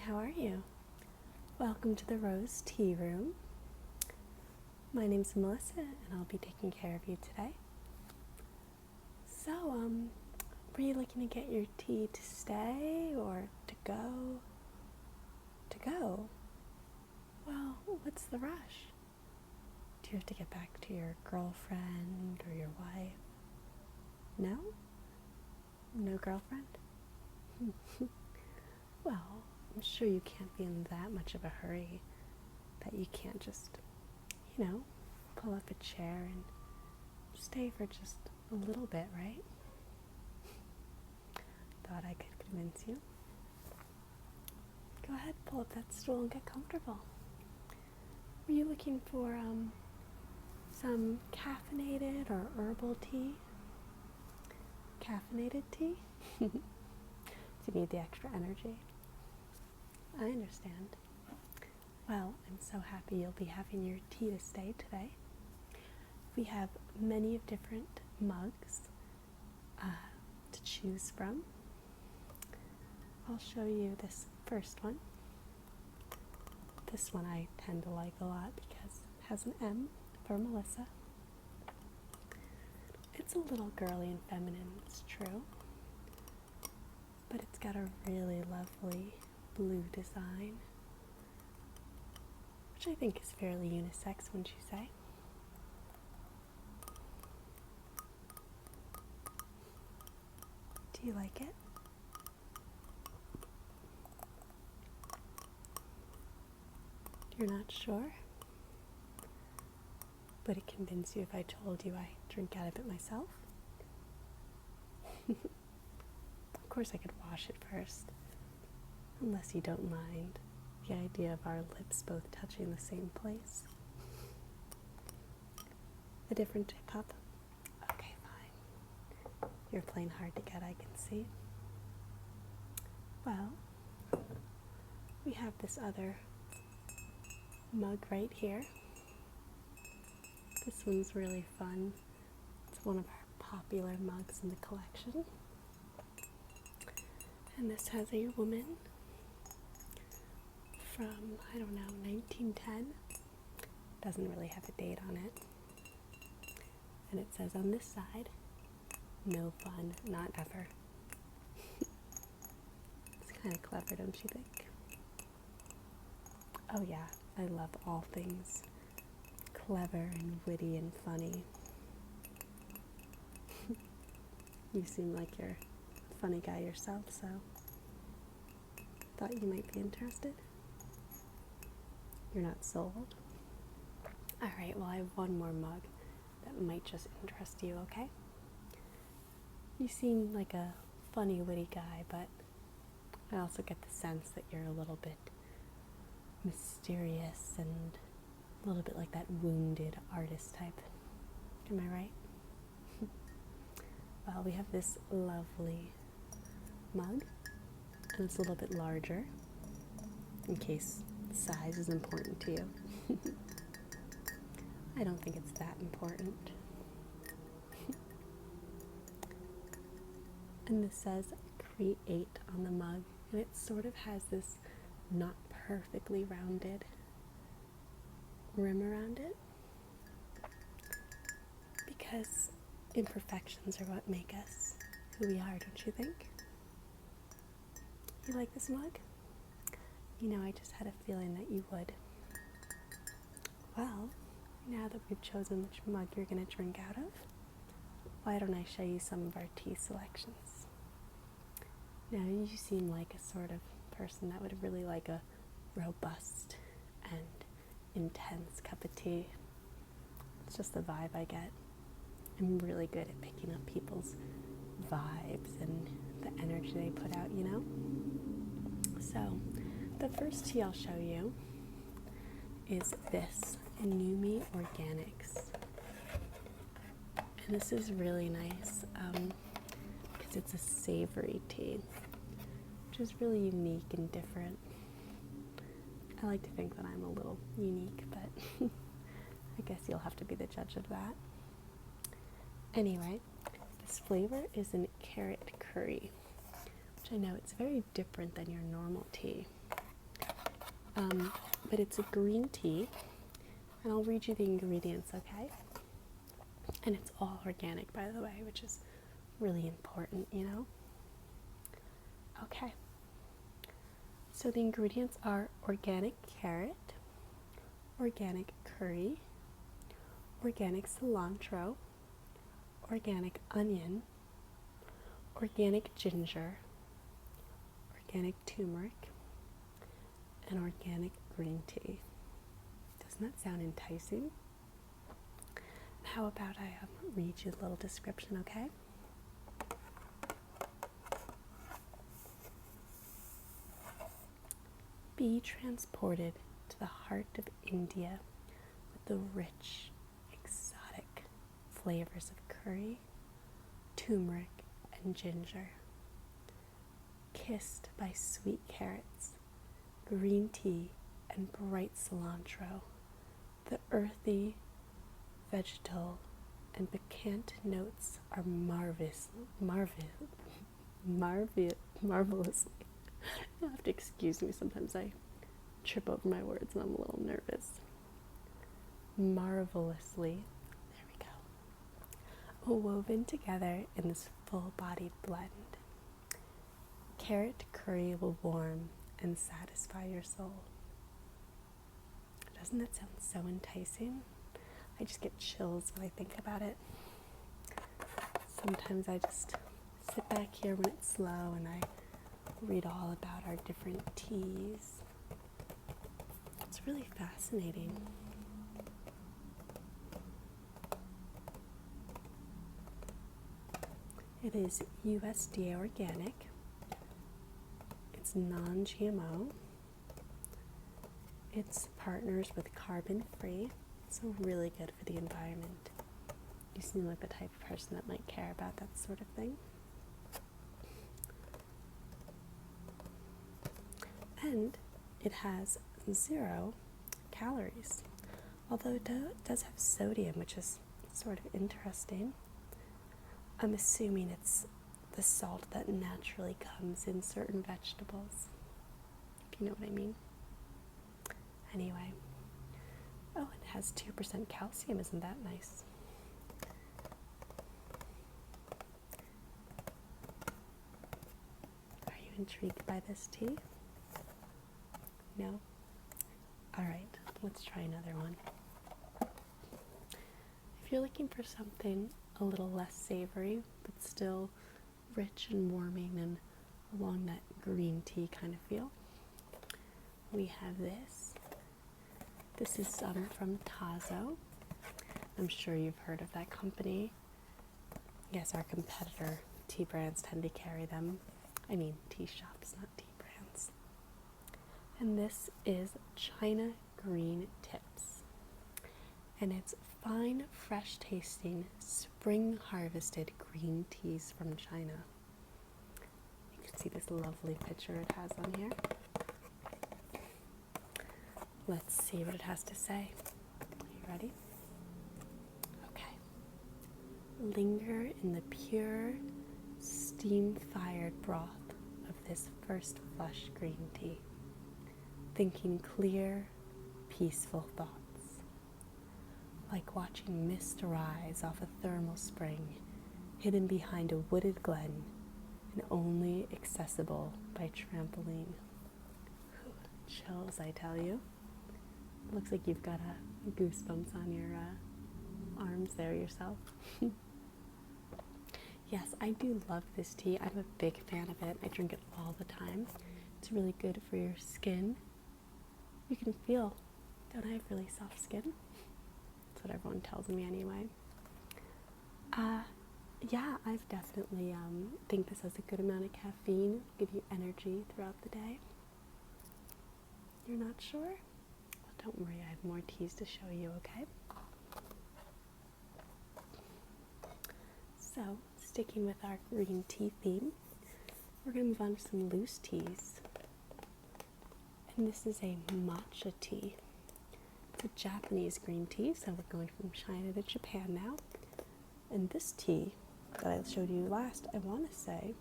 how are you? Welcome to the Rose Tea Room. My name's Melissa, and I'll be taking care of you today. So, were you looking to get your tea to stay or to go? To go? Well, what's the rush? Do you have to get back to your girlfriend or your wife? No? No girlfriend? Well, I'm sure you can't be in that much of a hurry that you can't just, pull up a chair and stay for just a little bit, right? Thought I could convince you. Go ahead, pull up that stool and get comfortable. Were you looking for some caffeinated or herbal tea? Caffeinated tea? Do you need the extra energy? I understand. Well, I'm so happy you'll be having your tea to stay today. We have many of different mugs to choose from. I'll show you this first one. This one I tend to like a lot because it has an M for Melissa. It's a little girly and feminine, it's true. But it's got a really lovely blue design, which I think is fairly unisex, wouldn't you say? Do you like it? You're not sure? Would it convince you if I told you I drink out of it myself? Of course I could wash it first, unless you don't mind the idea of our lips both touching the same place. A different cup? Okay, fine. You're playing hard to get, I can see. Well, we have this other mug right here. This one's really fun. It's one of our popular mugs in the collection. And this has a woman from, 1910. Doesn't really have a date on it. And it says on this side, no fun, not ever. It's kind of clever, don't you think? Oh yeah, I love all things clever and witty and funny. You seem like you're a funny guy yourself, so thought you might be interested. You're not sold? Alright, well I have one more mug that might just interest you, okay? You seem like a funny, witty guy, but I also get the sense that you're a little bit mysterious and a little bit like that wounded artist type. Am I right? Well, we have this lovely mug, and it's a little bit larger, in case size is important to you. I don't think it's that important. And this says create on the mug, and it sort of has this not perfectly rounded rim around it, because imperfections are what make us who we are, don't you think? You like this mug? I just had a feeling that you would. Well, now that we've chosen which mug you're going to drink out of, why don't I show you some of our tea selections? Now, you seem like a sort of person that would really like a robust and intense cup of tea. It's just the vibe I get. I'm really good at picking up people's vibes and the energy they put out, So, the first tea I'll show you is this Numi Organics. And this is really nice because it's a savory tea, which is really unique and different. I like to think that I'm a little unique, but I guess you'll have to be the judge of that. Anyway, this flavor is in carrot curry, which I know it's very different than your normal tea. but it's a green tea, and I'll read you the ingredients, okay? And it's all organic, by the way, which is really important, you know? Okay. So the ingredients are organic carrot, organic curry, organic cilantro, organic onion, organic ginger, organic turmeric, and organic green tea. Doesn't that sound enticing? How about I read you a little description, okay? Be transported to the heart of India with the rich, exotic flavors of curry, turmeric, and ginger. Kissed by sweet carrots, green tea, and bright cilantro, the earthy, vegetal, and piquant notes are marvelously. You'll have to excuse me, sometimes I trip over my words and I'm a little nervous. Marvelously, there we go, woven together in this full-bodied blend. Carrot curry will warm and satisfy your soul. Doesn't that sound so enticing? I just get chills when I think about it. Sometimes I just sit back here when it's slow and I read all about our different teas. It's really fascinating. It is USDA organic. It's non-GMO. It's partners with carbon free, so really good for the environment. You seem like the type of person that might care about that sort of thing. And it has 0 calories, although it does have sodium, which is sort of interesting. I'm assuming it's the salt that naturally comes in certain vegetables, if you know what I mean. Anyway, oh, it has 2% calcium, isn't that nice? Are you intrigued by this tea? No? Alright, let's try another one. If you're looking for something a little less savory, but still rich and warming and along that green tea kind of feel, we have this. This is from Tazo. I'm sure you've heard of that company. Yes, our competitor tea brands tend to carry them. I mean, tea shops, not tea brands. And this is China Green Tips. And it's fine, fresh tasting, spring harvested green teas from China. You can see this lovely picture it has on here. Let's see what it has to say. Are you ready? Okay. Linger in the pure, steam-fired broth of this first flush green tea, thinking clear, peaceful thoughts, like watching mist rise off a thermal spring hidden behind a wooded glen and only accessible by trampoline. Chills, I tell you. Looks like you've got goosebumps on your arms there yourself. Yes, I do love this tea. I'm a big fan of it. I drink it all the time. It's really good for your skin. You can feel, don't I have really soft skin? That's what everyone tells me anyway. Yeah, I've definitely think this has a good amount of caffeine, give you energy throughout the day. You're not sure? Well, don't worry, I have more teas to show you, okay? So, sticking with our green tea theme, we're going to move on to some loose teas. And this is a matcha tea. It's a Japanese green tea, so we're going from China to Japan now. And this tea that I showed you last, I want to say,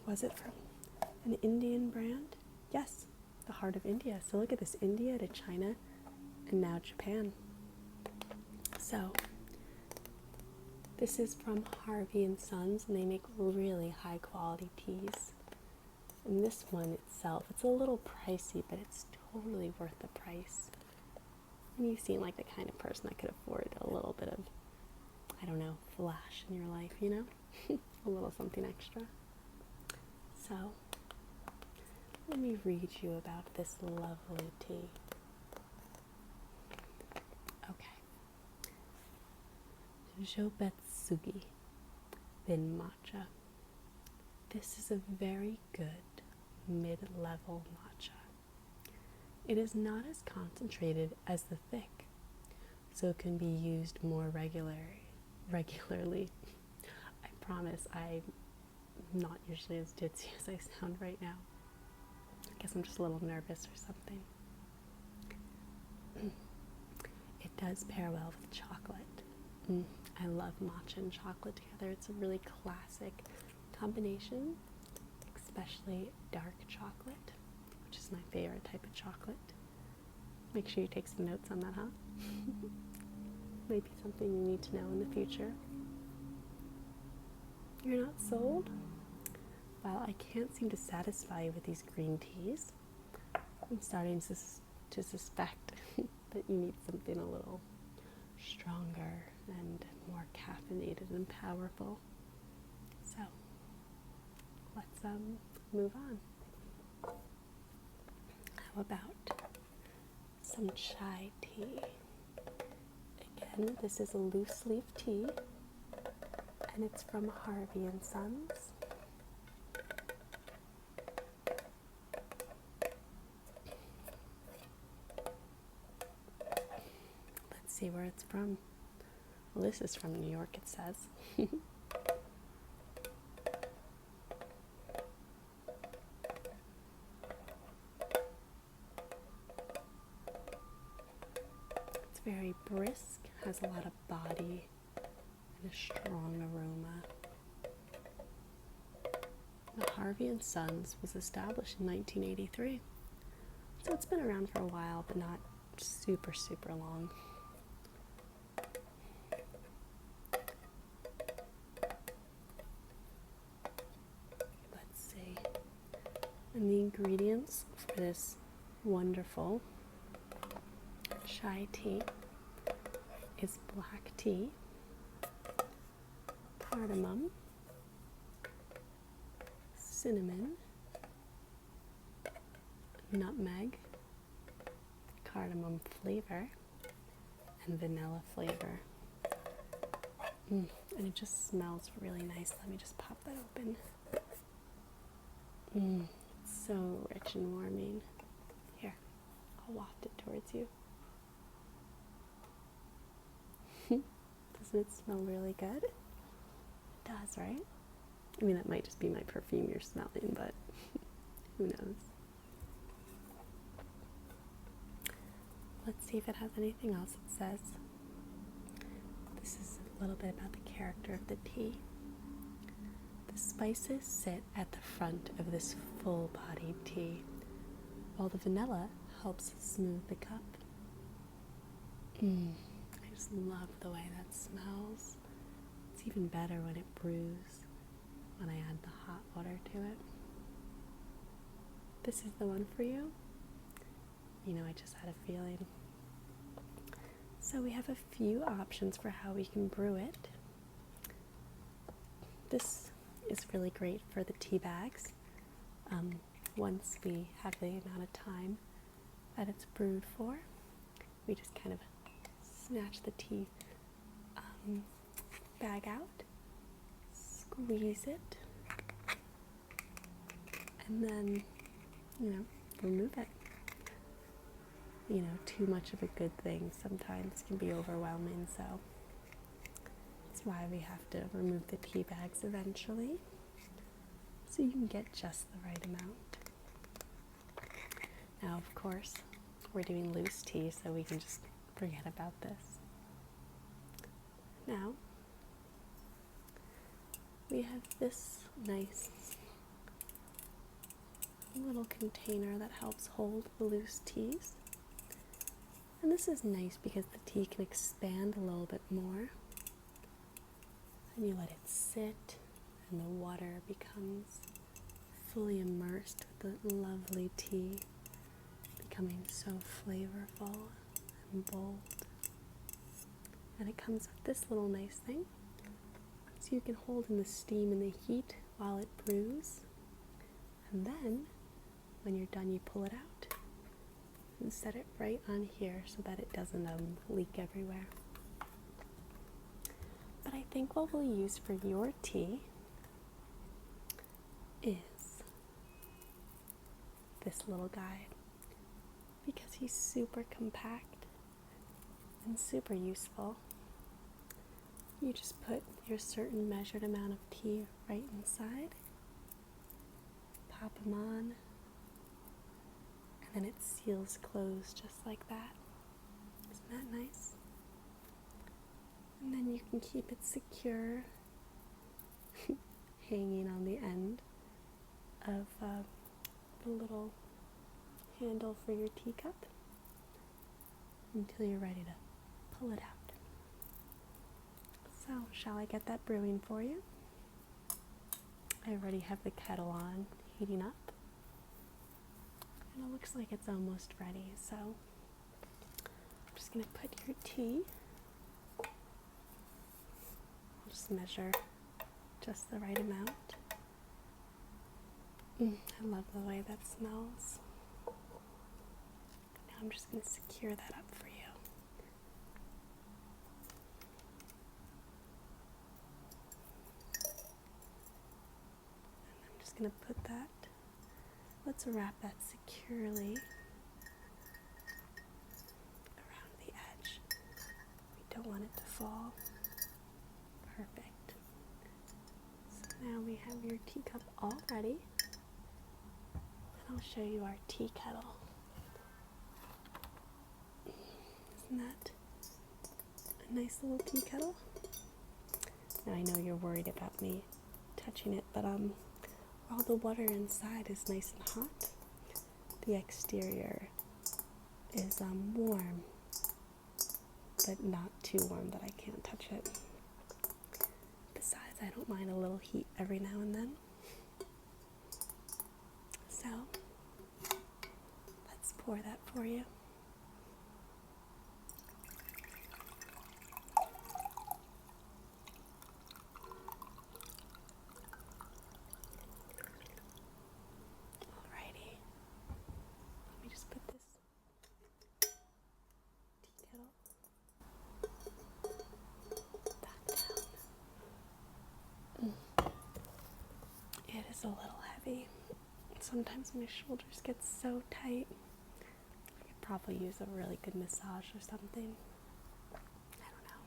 was it from An Indian brand? Yes, the heart of India. So look at this, India to China and now Japan. So this is from Harvey and Sons, and they make really high quality teas. And this one itself, it's a little pricey, but it's totally worth the price. And you seem like the kind of person that could afford a little bit of, I don't know, flash in your life, you know? A little something extra. So, let me read you about this lovely tea. Okay. Jobetsugi Bin Matcha. This is a very good mid-level matcha. It is not as concentrated as the thick, so it can be used more regularly. I promise I'm not usually as ditzy as I sound right now. I guess I'm just a little nervous or something. It does pair well with chocolate. I love matcha and chocolate together. It's a really classic combination, especially dark chocolate, which is my favorite type of chocolate. Make sure you take some notes on that, huh? Maybe something you need to know in the future. You're not sold? Well, I can't seem to satisfy you with these green teas. I'm starting to suspect that you need something a little stronger and more caffeinated and powerful. So, let's move on. How about some chai tea? Again, this is a loose leaf tea, and it's from Harvey and Sons. Let's see where it's from. Well, this is from New York, it says. It's very brisk, has a lot of body, and a strong aroma. The Harvey and Sons was established in 1983, so it's been around for a while, but not super long. Let's see. And the ingredients for this wonderful chai tea is black tea, cardamom, cinnamon, nutmeg, cardamom flavor, and vanilla flavor. And it just smells really nice. Let me just pop that open. It's so rich and warming. Here, I'll waft it towards you. Doesn't it smell really good? It does, right? I mean, that might just be my perfume you're smelling, but who knows? Let's see if it has anything else it says. This is a little bit about the character of the tea. The spices sit at the front of this full-bodied tea, while the vanilla helps smooth the cup. I just love the way that smells. It's even better when it brews, when I add the hot water to it. This is the one for you? You know, I just had a feeling. So we have a few options for how we can brew it. This is really great for the tea bags. Once we have the amount of time that it's brewed for, we just kind of snatch the tea bag out, squeeze it, and then, remove it. Too much of a good thing sometimes can be overwhelming, so that's why we have to remove the tea bags eventually, so you can get just the right amount. Now, of course, we're doing loose tea, so we can just forget about this. Now, we have this nice little container that helps hold the loose teas. And this is nice because the tea can expand a little bit more. And you let it sit, and the water becomes fully immersed with the lovely tea, becoming so flavorful and bold. And it comes with this little nice thing, so you can hold in the steam and the heat while it brews. And then, when you're done, you pull it out and set it right on here so that it doesn't leak everywhere. But I think what we'll use for your tea is this little guide, because he's super compact and super useful. You just put your certain measured amount of tea right inside, pop them on, and then it seals closed just like that. Isn't that nice? And then you can keep it secure, hanging on the end of the little handle for your teacup until you're ready to pull it out. So, shall I get that brewing for you? I already have the kettle on, heating up. And it looks like it's almost ready, so I'm just going to put your tea. I'll just measure just the right amount. I love the way that smells. Now I'm just going to secure that up for you. And I'm just going to put that, let's wrap that securely around the edge. We don't want it to fall. Perfect. So now we have your teacup all ready. And I'll show you our tea kettle. Isn't that a nice little tea kettle? Now I know you're worried about me touching it, but while the water inside is nice and hot, the exterior is warm, but not too warm that I can't touch it. Besides, I don't mind a little heat every now and then. So, let's pour that for you. Alrighty. Let me just put this tea kettle back down. It is a little heavy. Sometimes my shoulders get so tight. I could probably use a really good massage or something. I don't know.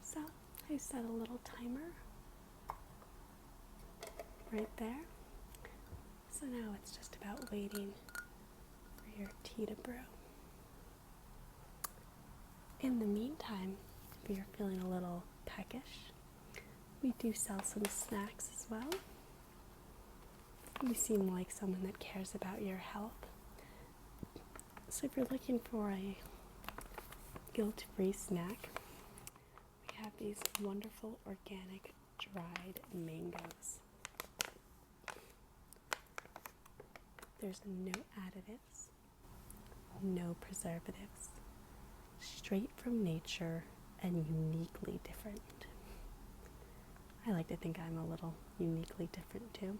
So I set a little timer right there. So now it's just about waiting for your tea to brew. In the meantime, if you're feeling a little peckish, we do sell some snacks as well. You seem like someone that cares about your health. So if you're looking for a guilt-free snack, we have these wonderful organic dried mangoes. There's no additives, no preservatives, straight from nature and uniquely different. I like to think I'm a little uniquely different too.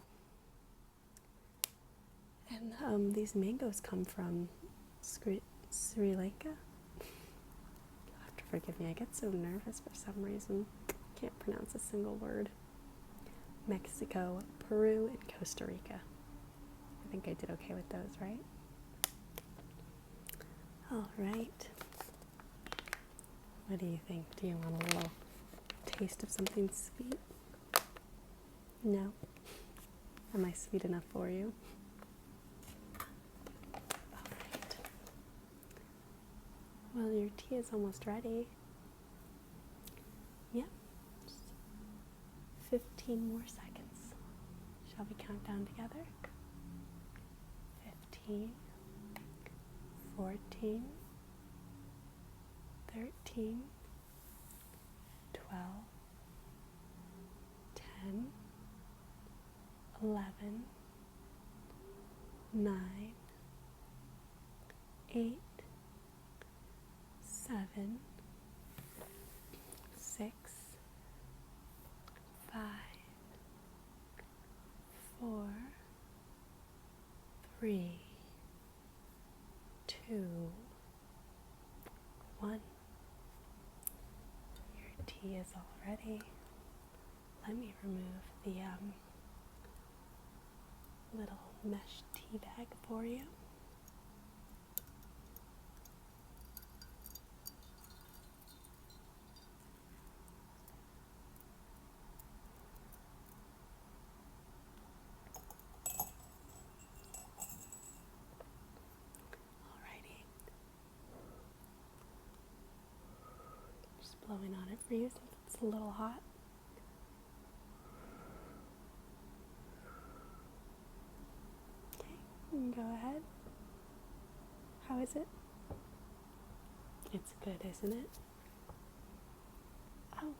And these mangoes come from Sri Lanka. You'll have to forgive me, I get so nervous for some reason. Can't pronounce a single word. Mexico, Peru, and Costa Rica. I think I did okay with those, right? All right. What do you think? Do you want a little taste of something sweet? No? Am I sweet enough for you? All right. Well, your tea is almost ready. Yep. Just 15 more seconds. Shall we count down together? 14, 13, 12, 10, 11, 9, 8, 7, 6, 5, 4, 3, 2, 1. Your tea is all ready. Let me remove the little mesh tea bag for you. Alrighty. Just blowing on it for you since it's a little hot. Go ahead. How is it? It's good, isn't it? Oh,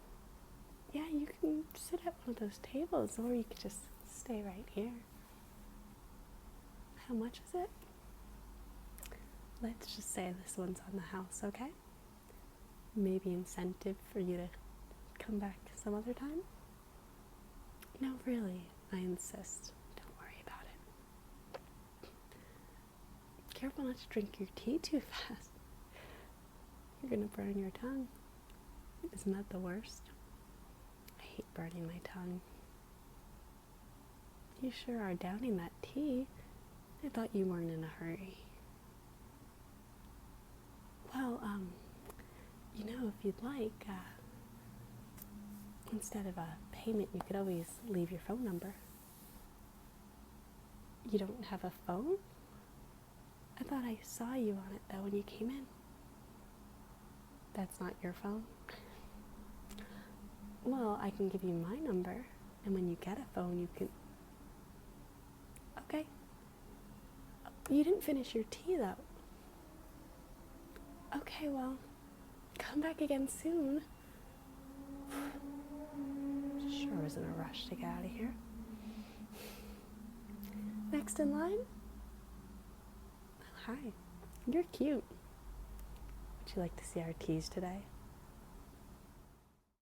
yeah, you can sit at one of those tables, or you could just stay right here. How much is it? Let's just say this one's on the house, okay? Maybe incentive for you to come back some other time? No, really, I insist. Careful not to drink your tea too fast. You're gonna burn your tongue. Isn't that the worst? I hate burning my tongue. You sure are downing that tea. I thought you weren't in a hurry. Well, if you'd like, instead of a payment, you could always leave your phone number. You don't have a phone? I thought I saw you on it, though, when you came in. That's not your phone? Well, I can give you my number, and when you get a phone, you can... Okay. You didn't finish your tea, though. Okay, well, come back again soon. Sure isn't a rush to get out of here. Next in line? Hi, you're cute. Would you like to see our teas today?